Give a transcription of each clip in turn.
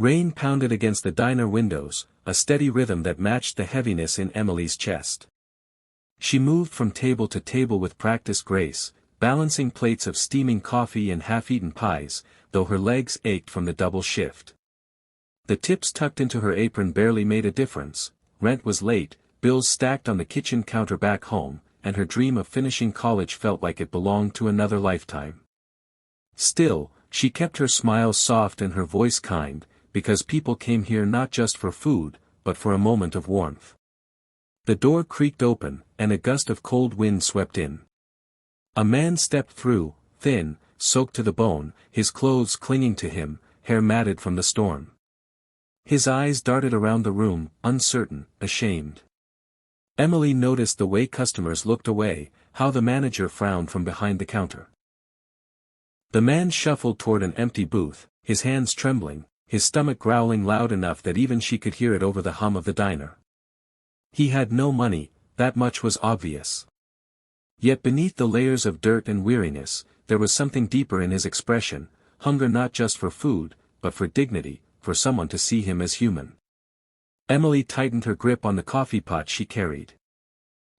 Rain pounded against the diner windows, a steady rhythm that matched the heaviness in Emily's chest. She moved from table to table with practiced grace, balancing plates of steaming coffee and half-eaten pies, though her legs ached from the double shift. The tips tucked into her apron barely made a difference. Rent was late, bills stacked on the kitchen counter back home, and her dream of finishing college felt like it belonged to another lifetime. Still, she kept her smile soft and her voice kind, because people came here not just for food, but for a moment of warmth. The door creaked open, and a gust of cold wind swept in. A man stepped through, thin, soaked to the bone, his clothes clinging to him, hair matted from the storm. His eyes darted around the room, uncertain, ashamed. Emily noticed the way customers looked away, how the manager frowned from behind the counter. The man shuffled toward an empty booth, his hands trembling, his stomach growling loud enough that even she could hear it over the hum of the diner. He had no money, that much was obvious. Yet beneath the layers of dirt and weariness, there was something deeper in his expression, hunger not just for food, but for dignity, for someone to see him as human. Emily tightened her grip on the coffee pot she carried.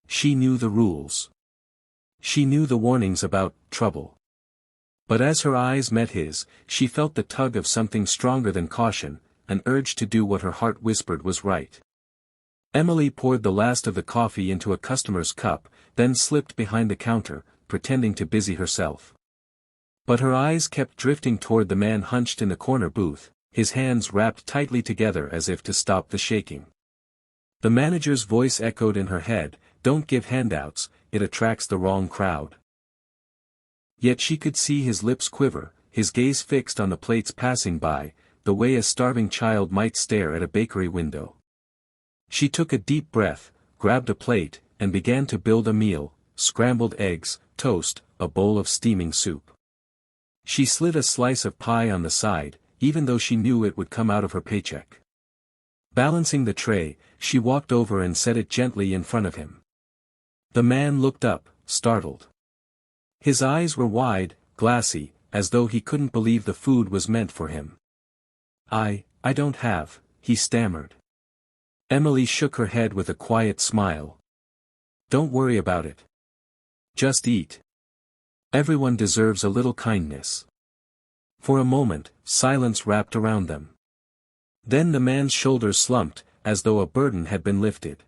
She knew the rules. She knew the warnings about trouble. But as her eyes met his, she felt the tug of something stronger than caution, an urge to do what her heart whispered was right. Emily poured the last of the coffee into a customer's cup, then slipped behind the counter, pretending to busy herself. But her eyes kept drifting toward the man hunched in the corner booth, his hands wrapped tightly together as if to stop the shaking. The manager's voice echoed in her head, "Don't give handouts, it attracts the wrong crowd." Yet she could see his lips quiver, his gaze fixed on the plates passing by, the way a starving child might stare at a bakery window. She took a deep breath, grabbed a plate, and began to build a meal: scrambled eggs, toast, a bowl of steaming soup. She slid a slice of pie on the side, even though she knew it would come out of her paycheck. Balancing the tray, she walked over and set it gently in front of him. The man looked up, startled. His eyes were wide, glassy, as though he couldn't believe the food was meant for him. I don't have," he stammered. Emily shook her head with a quiet smile. "Don't worry about it. Just eat. Everyone deserves a little kindness." For a moment, silence wrapped around them. Then the man's shoulders slumped, as though a burden had been lifted.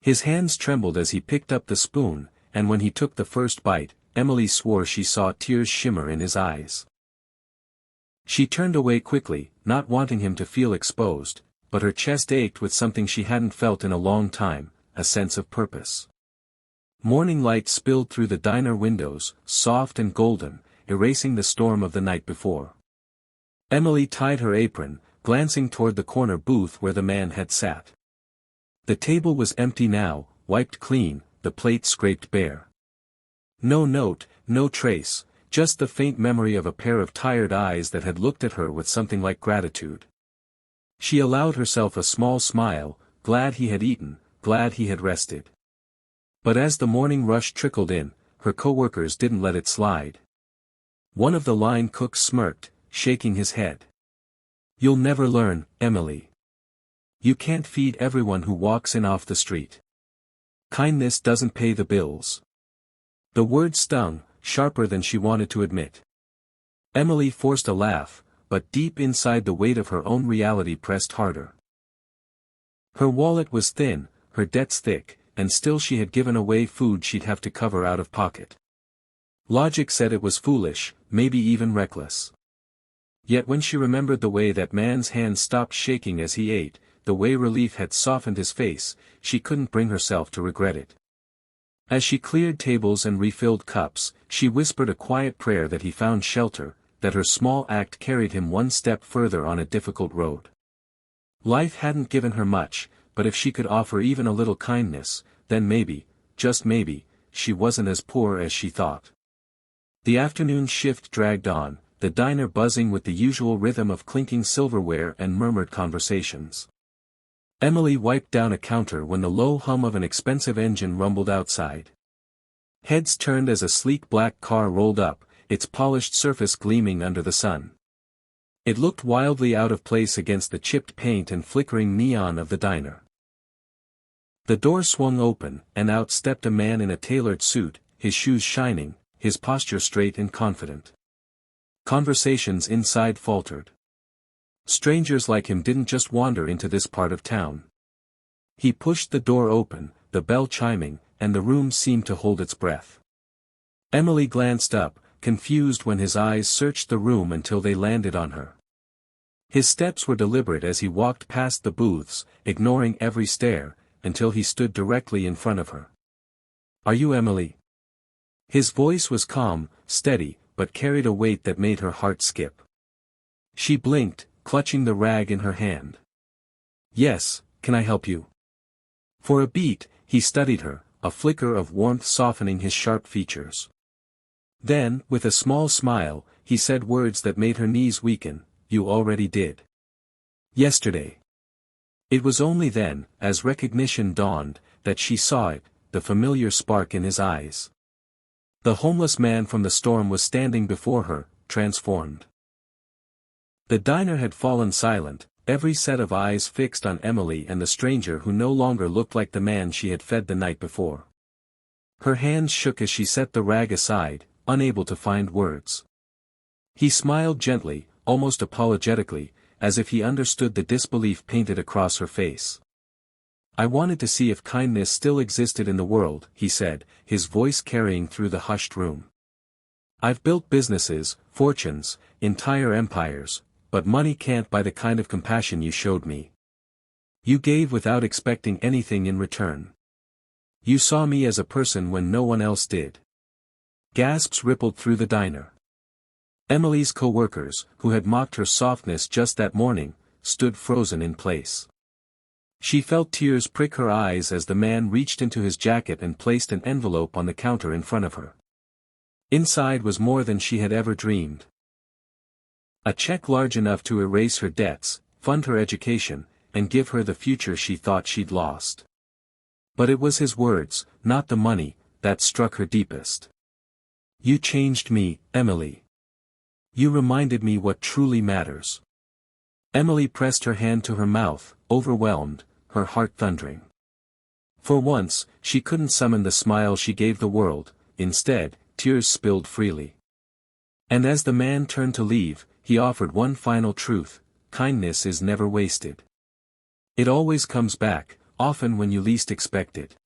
His hands trembled as he picked up the spoon, and when he took the first bite, Emily swore she saw tears shimmer in his eyes. She turned away quickly, not wanting him to feel exposed, but her chest ached with something she hadn't felt in a long time, a sense of purpose. Morning light spilled through the diner windows, soft and golden, erasing the storm of the night before. Emily tied her apron, glancing toward the corner booth where the man had sat. The table was empty now, wiped clean, the plate scraped bare. No note, no trace, just the faint memory of a pair of tired eyes that had looked at her with something like gratitude. She allowed herself a small smile, glad he had eaten, glad he had rested. But as the morning rush trickled in, her coworkers didn't let it slide. One of the line cooks smirked, shaking his head. "You'll never learn, Emily. You can't feed everyone who walks in off the street. Kindness doesn't pay the bills." The word stung, sharper than she wanted to admit. Emily forced a laugh, but deep inside the weight of her own reality pressed harder. Her wallet was thin, her debts thick, and still she had given away food she'd have to cover out of pocket. Logic said it was foolish, maybe even reckless. Yet when she remembered the way that man's hands stopped shaking as he ate, the way relief had softened his face, she couldn't bring herself to regret it. As she cleared tables and refilled cups, she whispered a quiet prayer that he found shelter, that her small act carried him one step further on a difficult road. Life hadn't given her much, but if she could offer even a little kindness, then maybe, just maybe, she wasn't as poor as she thought. The afternoon shift dragged on, the diner buzzing with the usual rhythm of clinking silverware and murmured conversations. Emily wiped down a counter when the low hum of an expensive engine rumbled outside. Heads turned as a sleek black car rolled up, its polished surface gleaming under the sun. It looked wildly out of place against the chipped paint and flickering neon of the diner. The door swung open, and out stepped a man in a tailored suit, his shoes shining, his posture straight and confident. Conversations inside faltered. Strangers like him didn't just wander into this part of town. He pushed the door open, the bell chiming, and the room seemed to hold its breath. Emily glanced up, confused when his eyes searched the room until they landed on her. His steps were deliberate as he walked past the booths, ignoring every stare, until he stood directly in front of her. "Are you Emily?" His voice was calm, steady, but carried a weight that made her heart skip. She blinked, clutching the rag in her hand. "Yes, can I help you?" For a beat, he studied her, a flicker of warmth softening his sharp features. Then, with a small smile, he said words that made her knees weaken, "You already did. Yesterday." It was only then, as recognition dawned, that she saw it, the familiar spark in his eyes. The homeless man from the storm was standing before her, transformed. The diner had fallen silent, every set of eyes fixed on Emily and the stranger who no longer looked like the man she had fed the night before. Her hands shook as she set the rag aside, unable to find words. He smiled gently, almost apologetically, as if he understood the disbelief painted across her face. "I wanted to see if kindness still existed in the world," he said, his voice carrying through the hushed room. "I've built businesses, fortunes, entire empires, but money can't buy the kind of compassion you showed me. You gave without expecting anything in return. You saw me as a person when no one else did." Gasps rippled through the diner. Emily's co-workers, who had mocked her softness just that morning, stood frozen in place. She felt tears prick her eyes as the man reached into his jacket and placed an envelope on the counter in front of her. Inside was more than she had ever dreamed. A check large enough to erase her debts, fund her education, and give her the future she thought she'd lost. But it was his words, not the money, that struck her deepest. "You changed me, Emily. You reminded me what truly matters." Emily pressed her hand to her mouth, overwhelmed, her heart thundering. For once, she couldn't summon the smile she gave the world, instead, tears spilled freely. And as the man turned to leave, he offered one final truth: kindness is never wasted. It always comes back, often when you least expect it.